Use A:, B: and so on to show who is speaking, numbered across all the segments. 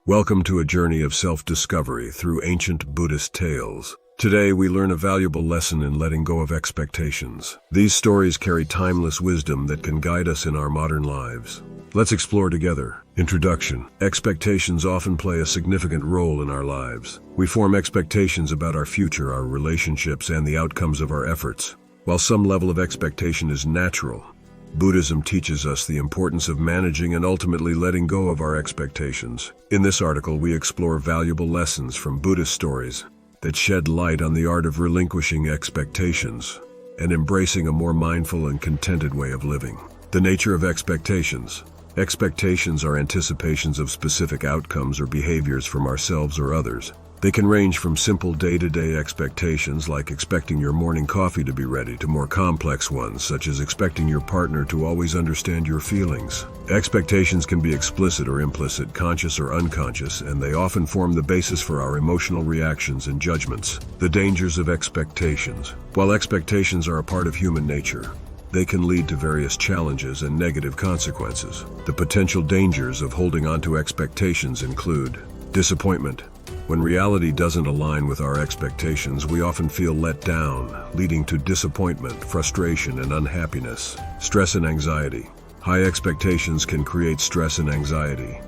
A: Welcome to a journey of self-discovery through ancient Buddhist tales. Today we learn a valuable lesson in letting go of expectations. These stories carry timeless wisdom that can guide us in our modern lives. Let's explore together. Introduction. Expectations often play a significant role in our lives. We form expectations about our future, our relationships, and the outcomes of our efforts. While some level of expectation is natural, Buddhism teaches us the importance of managing and ultimately letting go of our expectations. In this article, we explore valuable lessons from Buddhist stories that shed light on the art of relinquishing expectations and embracing a more mindful and contented way of living. The nature of expectations. Expectations are anticipations of specific outcomes or behaviors from ourselves or others. They can range from simple day-to-day expectations like expecting your morning coffee to be ready to more complex ones such as expecting your partner to always understand your feelings. Expectations can be explicit or implicit, conscious or unconscious, and they often form the basis for our emotional reactions and judgments. The dangers of expectations. While expectations are a part of human nature, they can lead to various challenges and negative consequences. The potential dangers of holding on to expectations include disappointment. When reality doesn't align with our expectations, we often feel let down, leading to disappointment, frustration, and unhappiness. Stress and anxiety. High expectations can create stress and anxiety,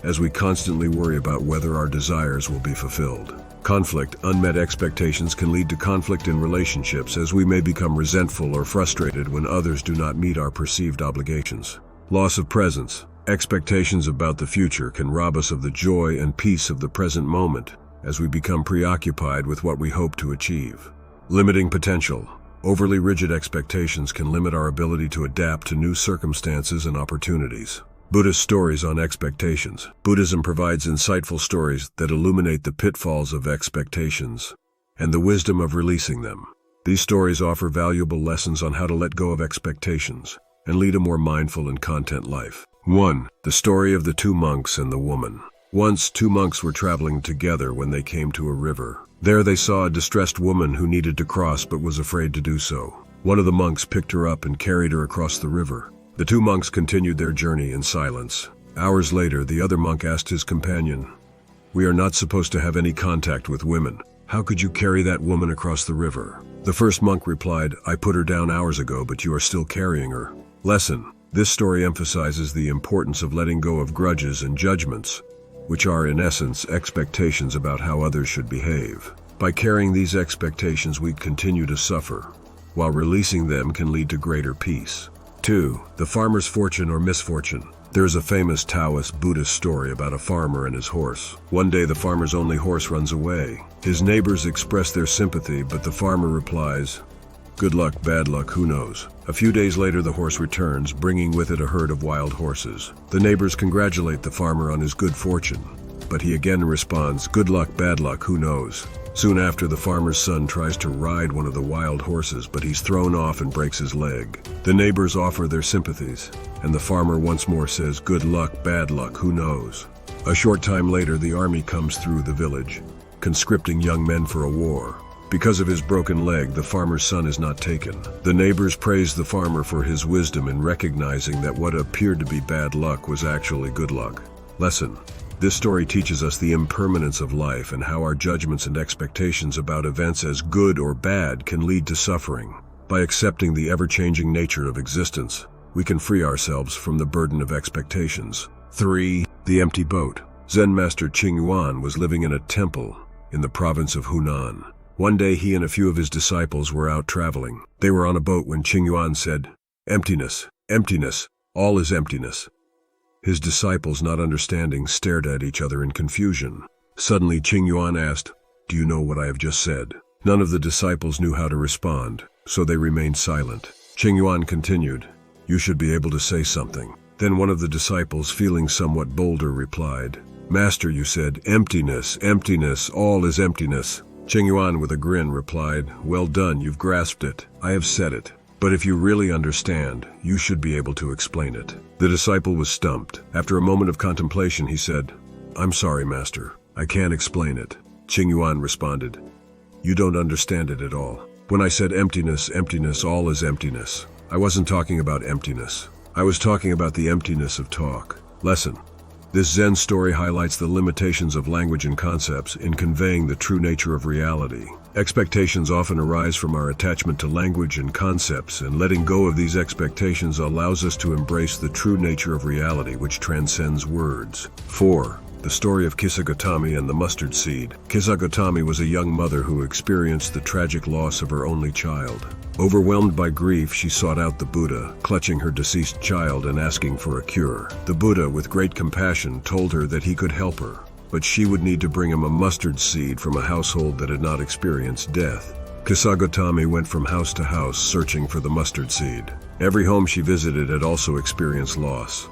A: as we constantly worry about whether our desires will be fulfilled. Conflict. Unmet expectations can lead to conflict in relationships, as we may become resentful or frustrated when others do not meet our perceived obligations. Loss of presence. Expectations about the future can rob us of the joy and peace of the present moment as we become preoccupied with what we hope to achieve. Limiting potential. Overly rigid expectations can limit our ability to adapt to new circumstances and opportunities. Buddhist stories on expectations. Buddhism provides insightful stories that illuminate the pitfalls of expectations and the wisdom of releasing them. These stories offer valuable lessons on how to let go of expectations and lead a more mindful and content life. 1. The story of the two monks and the woman. Once, two monks were traveling together when they came to a river. There they saw a distressed woman who needed to cross but was afraid to do so. One of the monks picked her up and carried her across the river. The two monks continued their journey in silence. Hours later, the other monk asked his companion, "We are not supposed to have any contact with women. How could you carry that woman across the river?" The first monk replied, "I put her down hours ago, but you are still carrying her." Lesson. This story emphasizes the importance of letting go of grudges and judgments, which are in essence expectations about how others should behave. By carrying these expectations, we continue to suffer, while releasing them can lead to greater peace. 2. The farmer's fortune or misfortune. There is a famous Taoist Buddhist story about a farmer and his horse. One day the farmer's only horse runs away. His neighbors express their sympathy, but the farmer replies, "Good luck, bad luck, who knows?" A few days later the horse returns, bringing with it a herd of wild horses. The neighbors congratulate the farmer on his good fortune, but he again responds, "Good luck, bad luck, who knows?" Soon after, the farmer's son tries to ride one of the wild horses, but he's thrown off and breaks his leg. The neighbors offer their sympathies, and the farmer once more says, "Good luck, bad luck, who knows?" A short time later, the army comes through the village, conscripting young men for a war. Because of his broken leg, the farmer's son is not taken. The neighbors praise the farmer for his wisdom in recognizing that what appeared to be bad luck was actually good luck. Lesson. This story teaches us the impermanence of life and how our judgments and expectations about events as good or bad can lead to suffering. By accepting the ever-changing nature of existence, we can free ourselves from the burden of expectations. 3. The empty boat. Zen master Qingyuan was living in a temple in the province of Hunan. One day he and a few of his disciples were out traveling. They were on a boat when Qingyuan said, "Emptiness, emptiness, all is emptiness." His disciples, not understanding, stared at each other in confusion. Suddenly Qingyuan asked, "Do you know what I have just said?" None of the disciples knew how to respond, so they remained silent. Qingyuan continued, "You should be able to say something." Then one of the disciples, feeling somewhat bolder, replied, "Master, you said, emptiness, emptiness, all is emptiness." Qingyuan, with a grin, replied, "Well done, you've grasped it. I have said it. But if you really understand, you should be able to explain it." The disciple was stumped. After a moment of contemplation, he said, "I'm sorry, Master. I can't explain it." Qingyuan responded, "You don't understand it at all. When I said emptiness, emptiness, all is emptiness, I wasn't talking about emptiness. I was talking about the emptiness of talk." Lesson. This Zen story highlights the limitations of language and concepts in conveying the true nature of reality. Expectations often arise from our attachment to language and concepts, and letting go of these expectations allows us to embrace the true nature of reality, which transcends words. 4. The story of Kisagotami and the mustard seed. Kisagotami was a young mother who experienced the tragic loss of her only child. Overwhelmed by grief, she sought out the Buddha, clutching her deceased child and asking for a cure. The Buddha, with great compassion, told her that he could help her, but she would need to bring him a mustard seed from a household that had not experienced death. Kisagotami went from house to house searching for the mustard seed. Every home she visited had also experienced loss,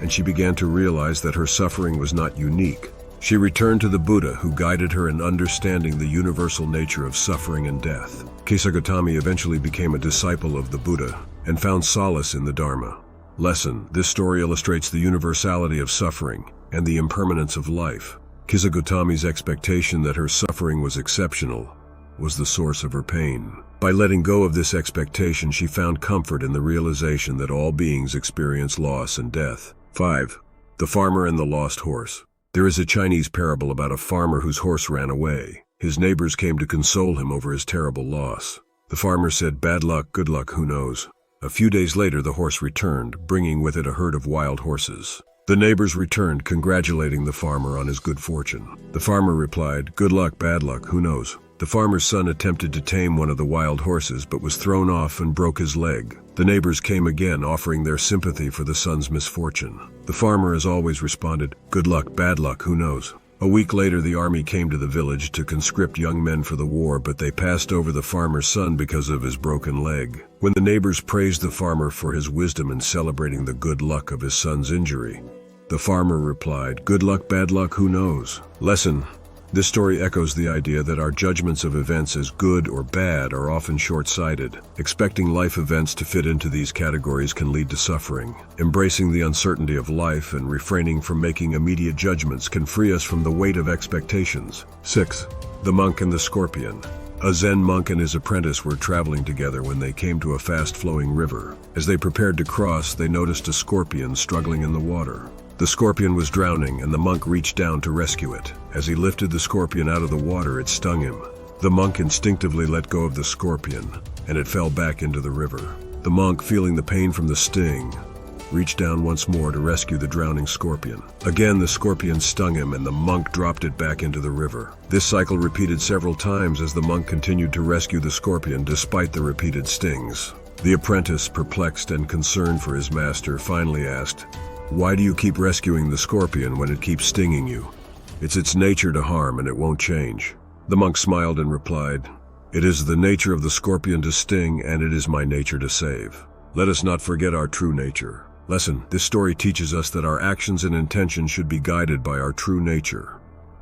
A: and she began to realize that her suffering was not unique. She returned to the Buddha, who guided her in understanding the universal nature of suffering and death. Kisagotami eventually became a disciple of the Buddha and found solace in the Dharma. Lesson: this story illustrates the universality of suffering and the impermanence of life. Kisagotami's expectation that her suffering was exceptional was the source of her pain. By letting go of this expectation, she found comfort in the realization that all beings experience loss and death. 5. The farmer and the lost horse. There is a Chinese parable about a farmer whose horse ran away. His neighbors came to console him over his terrible loss. The farmer said, "Bad luck, good luck, who knows?" A few days later, the horse returned, bringing with it a herd of wild horses. The neighbors returned, congratulating the farmer on his good fortune. The farmer replied, "Good luck, bad luck, who knows?" The farmer's son attempted to tame one of the wild horses, but was thrown off and broke his leg. The neighbors came again, offering their sympathy for the son's misfortune. The farmer, as always, responded, "Good luck, bad luck, who knows?" A week later, the army came to the village to conscript young men for the war, but they passed over the farmer's son because of his broken leg. When the neighbors praised the farmer for his wisdom in celebrating the good luck of his son's injury, the farmer replied, "Good luck, bad luck, who knows?" Lesson: this story echoes the idea that our judgments of events as good or bad are often short-sighted. Expecting life events to fit into these categories can lead to suffering. Embracing the uncertainty of life and refraining from making immediate judgments can free us from the weight of expectations. 6. The monk and the scorpion. A Zen monk and his apprentice were traveling together when they came to a fast-flowing river. As they prepared to cross, they noticed a scorpion struggling in the water. The scorpion was drowning, and the monk reached down to rescue it. As he lifted the scorpion out of the water, it stung him. The monk instinctively let go of the scorpion, and it fell back into the river. The monk, feeling the pain from the sting, reached down once more to rescue the drowning scorpion. Again, the scorpion stung him, and the monk dropped it back into the river. This cycle repeated several times as the monk continued to rescue the scorpion despite the repeated stings. The apprentice, perplexed and concerned for his master, finally asked, "Why do you keep rescuing the scorpion when it keeps stinging you? It's its nature to harm, and it won't change." The monk smiled and replied, "It is the nature of the scorpion to sting, and it is my nature to save." Let us not forget our true nature. Lesson: this story teaches us that our actions and intentions should be guided by our true nature,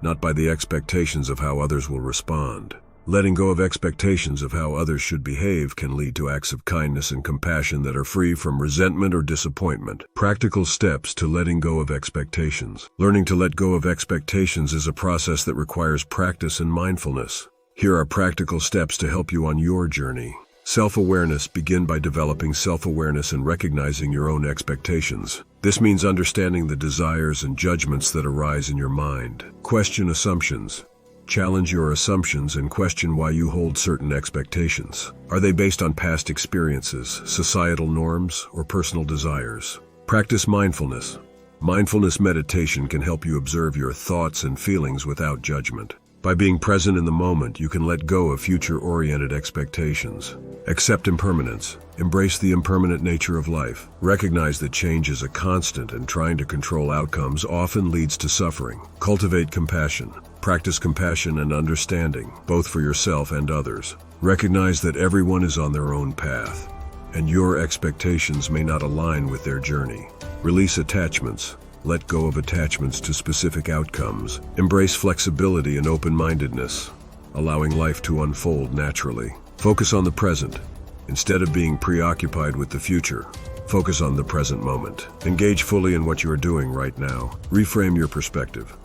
A: not by the expectations of how others will respond. Letting go of expectations of how others should behave can lead to acts of kindness and compassion that are free from resentment or disappointment. Practical steps to letting go of expectations. Learning to let go of expectations is a process that requires practice and mindfulness. Here are practical steps to help you on your journey. Self-awareness. Begin by developing self-awareness and recognizing your own expectations. This means understanding the desires and judgments that arise in your mind. Question assumptions. Challenge your assumptions and question why you hold certain expectations. Are they based on past experiences, societal norms, or personal desires? Practice mindfulness. Mindfulness meditation can help you observe your thoughts and feelings without judgment. By being present in the moment, you can let go of future-oriented expectations. Accept impermanence. Embrace the impermanent nature of life. Recognize that change is a constant, and trying to control outcomes often leads to suffering. Cultivate compassion. Practice compassion and understanding, both for yourself and others. Recognize that everyone is on their own path, and your expectations may not align with their journey. Release attachments. Let go of attachments to specific outcomes. Embrace flexibility and open-mindedness, allowing life to unfold naturally. Focus on the present. Instead of being preoccupied with the future, focus on the present moment. Engage fully in what you are doing right now. Reframe your perspective.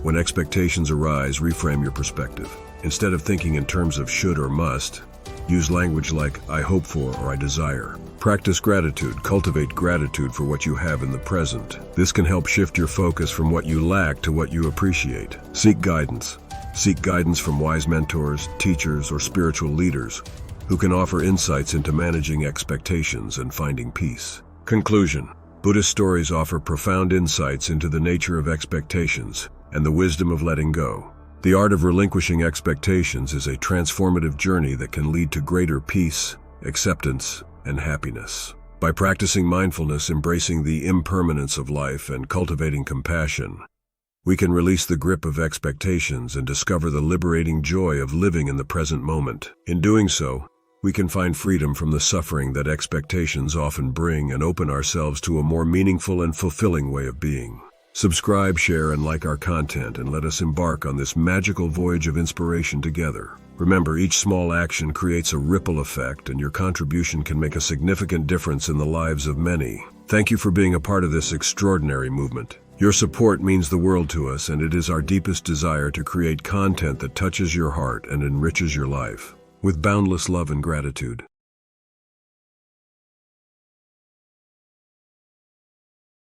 A: When expectations arise, reframe your perspective. Instead of thinking in terms of should or must, Use language like I hope for or I desire. Practice gratitude. Cultivate gratitude for what you have in the present. This can help shift your focus from what you lack to what you appreciate. Seek guidance. Seek guidance from wise mentors, teachers, or spiritual leaders who can offer insights into managing expectations and finding peace. Conclusion. Buddhist stories offer profound insights into the nature of expectations and the wisdom of letting go. The art of relinquishing expectations is a transformative journey that can lead to greater peace, acceptance, and happiness. By practicing mindfulness, embracing the impermanence of life, and cultivating compassion, we can release the grip of expectations and discover the liberating joy of living in the present moment. In doing so, we can find freedom from the suffering that expectations often bring and open ourselves to a more meaningful and fulfilling way of being. Subscribe, share, and like our content, and let us embark on this magical voyage of inspiration together. Remember, each small action creates a ripple effect, and your contribution can make a significant difference in the lives of many. Thank you for being a part of this extraordinary movement. Your support means the world to us, and it is our deepest desire to create content that touches your heart and enriches your life. With boundless love and gratitude.